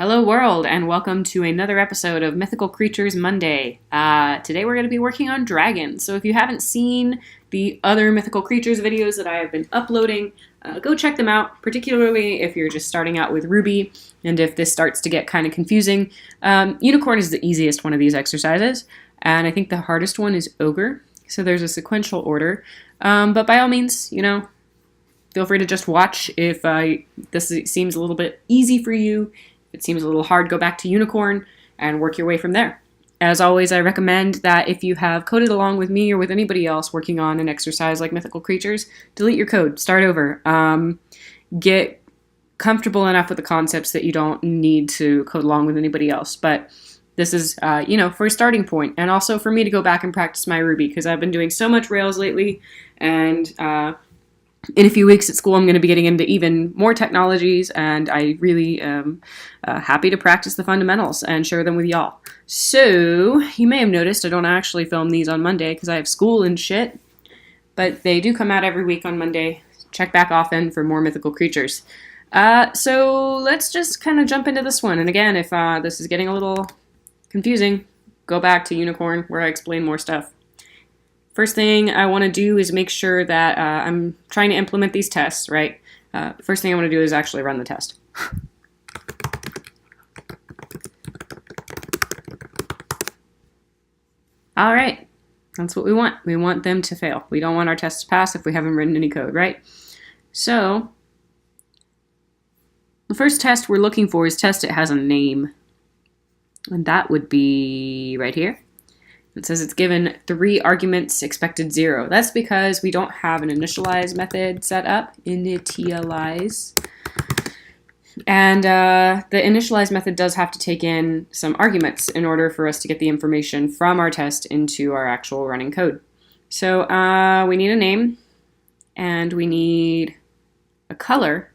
Hello world, and welcome to another episode of Mythical Creatures Monday. Today we're going to be working on dragons. So if you haven't seen the other Mythical Creatures videos that I have been uploading, go check them out, particularly if you're just starting out with Ruby, and if this starts to get kind of confusing. Unicorn is the easiest one of these exercises, and I think the hardest one is Ogre. So there's a sequential order, but by all means, feel free to just watch if this seems a little bit easy for you. If it seems a little hard, go back to Unicorn and work your way from there. As always, I recommend that if you have coded along with me or with anybody else working on an exercise like Mythical Creatures, delete your code, start over. Get comfortable enough with the concepts that you don't need to code along with anybody else. But this is, for a starting point, and also for me to go back and practice my Ruby, because I've been doing so much Rails lately, and in a few weeks at school, I'm going to be getting into even more technologies, and I really am happy to practice the fundamentals and share them with y'all. So, you may have noticed I don't actually film these on Monday because I have school and shit, but they do come out every week on Monday. Check back often for more Mythical Creatures. So, let's just kind of jump into this one. And again, if this is getting a little confusing, go back to Unicorn where I explain more stuff. First thing I want to do is make sure that I'm trying to implement these tests, right? First thing I want to do is actually run the test. All right, that's what we want. We want them to fail. We don't want our tests to pass if we haven't written any code, right? So the first test we're looking for is test it has a name. And that would be right here. It says it's given 3 arguments, expected 0. That's because we don't have an initialize method set up, initialize. And the initialize method does have to take in some arguments in order for us to get the information from our test into our actual running code. So we need a name, and we need a color,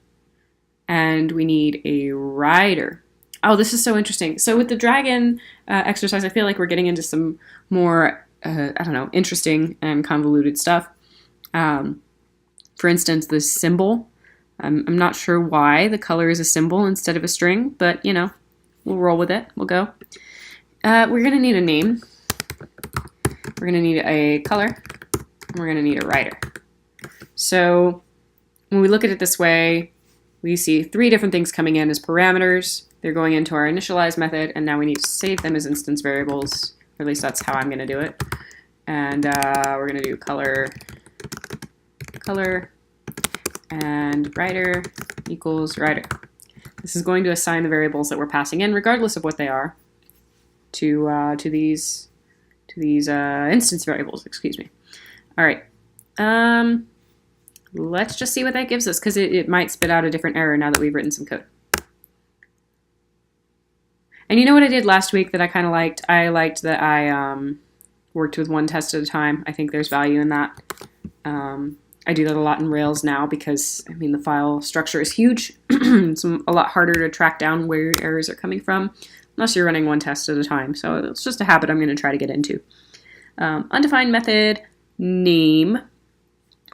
and we need a rider. Oh, this is so interesting. So with the dragon exercise, I feel like we're getting into some more, interesting and convoluted stuff. For instance, the symbol. I'm not sure why the color is a symbol instead of a string, but, we'll roll with it. We'll go. We're going to need a name. We're going to need a color. And we're going to need a rider. So when we look at it this way, we see 3 different things coming in as parameters. They're going into our initialize method, and now we need to save them as instance variables. Or at least that's how I'm going to do it. And we're going to do color, and rider equals rider. This is going to assign the variables that we're passing in, regardless of what they are, to these instance variables. Excuse me. All right. Let's just see what that gives us, because it might spit out a different error now that we've written some code. And you know what I did last week that I kind of liked? I liked that I worked with one test at a time. I think there's value in that. I do that a lot in Rails now because, the file structure is huge. It's a lot harder to track down where your errors are coming from, unless you're running one test at a time. So it's just a habit I'm going to try to get into. Undefined method name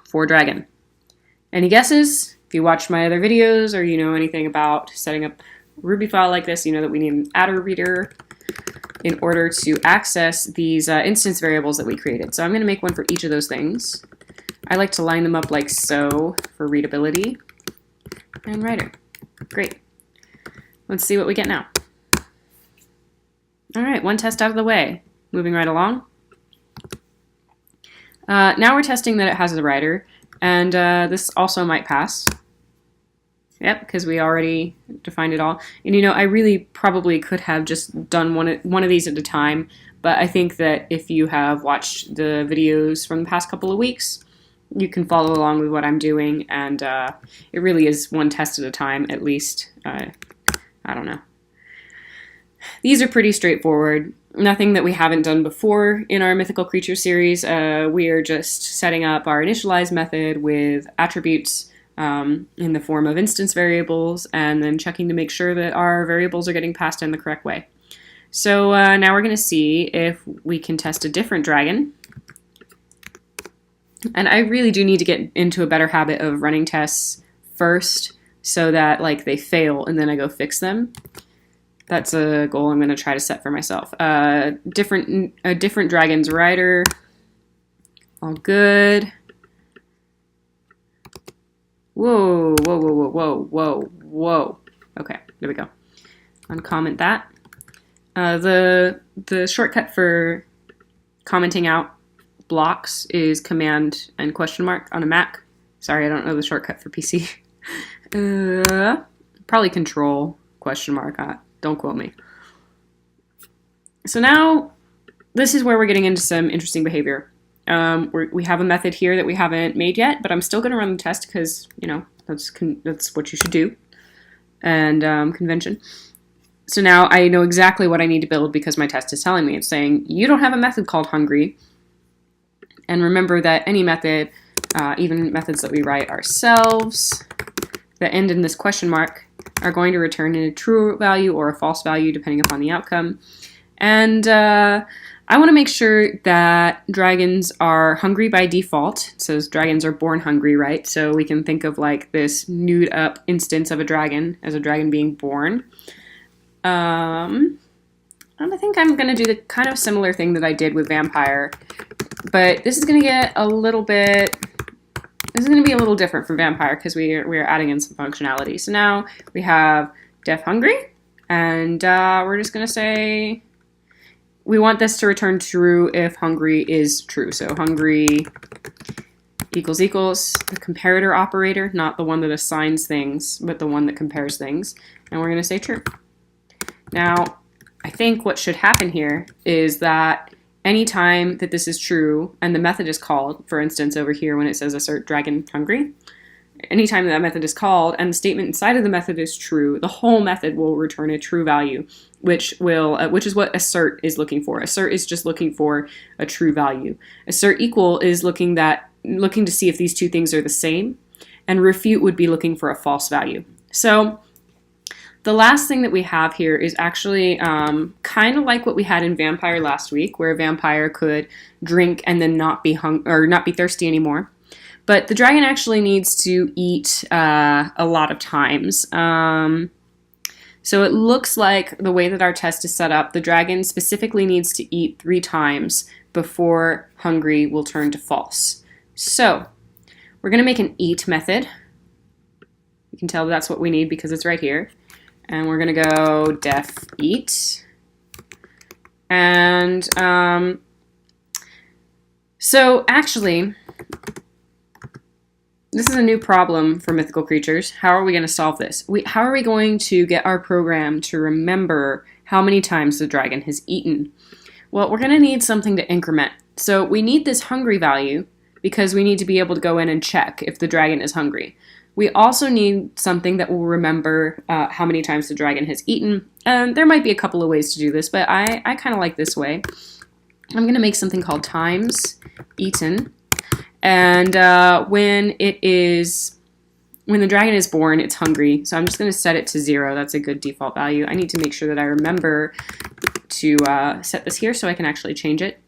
for dragon. Any guesses? If you watched my other videos or you know anything about setting up a Ruby file like this, you know that we need an adder reader in order to access these instance variables that we created. So I'm going to make one for each of those things. I like to line them up like so for readability. And rider. Great. Let's see what we get now. All right, one test out of the way. Moving right along. Now we're testing that it has a rider. And this also might pass. Yep, because we already defined it all. And I really probably could have just done one of these at a time, but I think that if you have watched the videos from the past couple of weeks, you can follow along with what I'm doing, and it really is one test at a time, at least. I don't know. These are pretty straightforward. Nothing that we haven't done before in our Mythical Creature series. We are just setting up our initialize method with attributes in the form of instance variables, and then checking to make sure that our variables are getting passed in the correct way. So now we're going to see if we can test a different dragon. And I really do need to get into a better habit of running tests first so that they fail and then I go fix them. That's a goal I'm going to try to set for myself. A different dragon's rider. All good. Whoa, whoa, whoa, whoa, whoa, whoa, whoa. Okay, there we go. Uncomment that. The shortcut for commenting out blocks is Command and question mark on a Mac. Sorry, I don't know the shortcut for PC. Probably Control question mark. Don't quote me. So now this is where we're getting into some interesting behavior. We have a method here that we haven't made yet, but I'm still going to run the test because, you know, that's what you should do. And convention. So now I know exactly what I need to build because my test is telling me. It's saying, you don't have a method called hungry. And remember that any method, even methods that we write ourselves, that end in this question mark, are going to return a true value or a false value depending upon the outcome. And I want to make sure that dragons are hungry by default. It says dragons are born hungry, right? So we can think of like this nude up instance of a dragon as a dragon being born. And I think I'm going to do the kind of similar thing that I did with vampire, but this is going to get a little bit, this is going to be a little different for vampire because we're adding in some functionality. So now we have def hungry, and we're just going to say, we want this to return true if hungry is true. So hungry equals the comparator operator, not the one that assigns things, but the one that compares things. And we're going to say true. Now, I think what should happen here is that anytime that this is true and the method is called, for instance, over here when it says assert dragon hungry, anytime that method is called and the statement inside of the method is true, the whole method will return a true value, which is what assert is looking for. Assert is just looking for a true value. Assert equal is looking to see if these two things are the same, and refute would be looking for a false value. So the last thing that we have here is actually kind of like what we had in Vampire last week, where a vampire could drink and then not be thirsty anymore. But the dragon actually needs to eat a lot of times. So it looks like the way that our test is set up, the dragon specifically needs to eat 3 times before hungry will turn to false. So we're going to make an eat method. You can tell that's what we need because it's right here. And we're going to go def eat. And so actually, this is a new problem for mythical creatures. How are we going to solve this? How are we going to get our program to remember how many times the dragon has eaten? Well, we're going to need something to increment. So we need this hungry value because we need to be able to go in and check if the dragon is hungry. We also need something that will remember how many times the dragon has eaten. And there might be a couple of ways to do this, but I kind of like this way. I'm going to make something called times eaten. And when the dragon is born, it's hungry. So I'm just going to set it to 0. That's a good default value. I need to make sure that I remember to set this here so I can actually change it.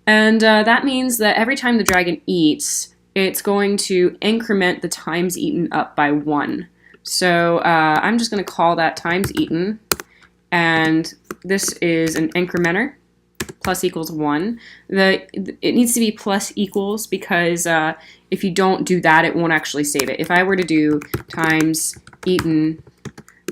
And that means that every time the dragon eats, it's going to increment the times eaten up by 1. So I'm just going to call that times eaten, and this is an incrementer, plus equals 1. It needs to be plus equals because if you don't do that, it won't actually save it. If I were to do times eaten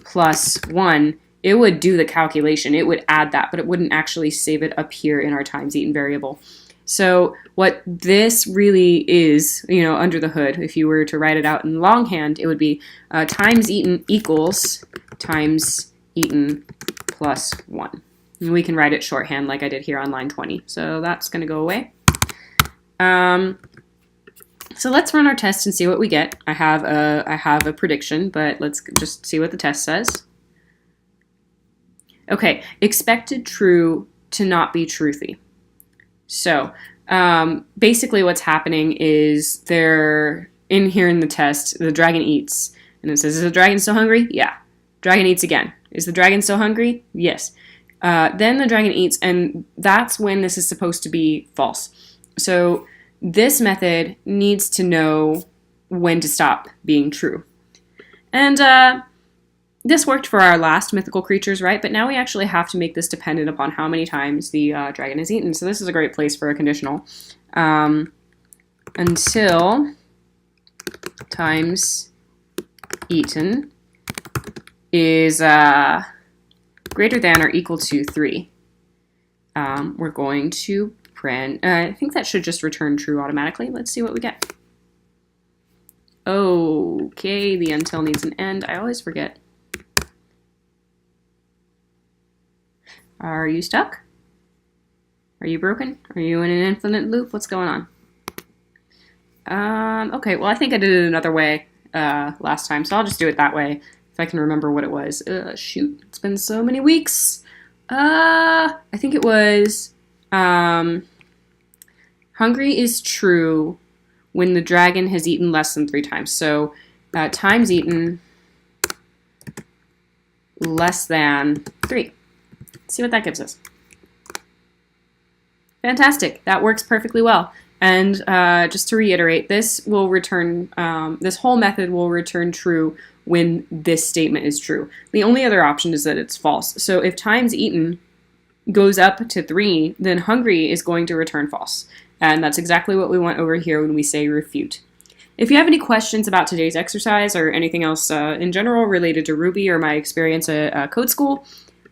plus 1, it would do the calculation. It would add that, but it wouldn't actually save it up here in our times eaten variable. So what this really is, under the hood, if you were to write it out in longhand, it would be times eaten equals times eaten plus 1. And we can write it shorthand like I did here on line 20. So that's going to go away. So let's run our test and see what we get. I have a prediction, but let's just see what the test says. Okay, expected true to not be truthy. So basically what's happening is in here in the test, the dragon eats. And it says, is the dragon still hungry? Yeah. Dragon eats again. Is the dragon still hungry? Yes. Then the dragon eats, and that's when this is supposed to be false. So this method needs to know when to stop being true. And this worked for our last mythical creatures, right? But now we actually have to make this dependent upon how many times the dragon is eaten. So this is a great place for a conditional. Until times eaten is greater than or equal to 3. We're going to print. I think that should just return true automatically. Let's see what we get. Okay, the until needs an end. I always forget. Are you stuck? Are you broken? Are you in an infinite loop? What's going on? Okay, well, I think I did it another way last time, so I'll just do it that way if I can remember what it was. Shoot, it's been so many weeks. I think it was hungry is true when the dragon has eaten less than 3 times. So times eaten less than 3. Let's see what that gives us. Fantastic. That works perfectly well. And just to reiterate, this will return, this whole method will return true when this statement is true. The only other option is that it's false. So if times eaten goes up to 3, then hungry is going to return false. And that's exactly what we want over here when we say refute. If you have any questions about today's exercise or anything else in general related to Ruby or my experience at Code School,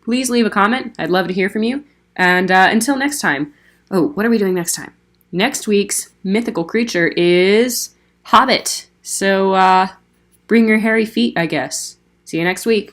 please leave a comment. I'd love to hear from you. And until next time. Oh, what are we doing next time? Next week's mythical creature is Hobbit. So bring your hairy feet, I guess. See you next week.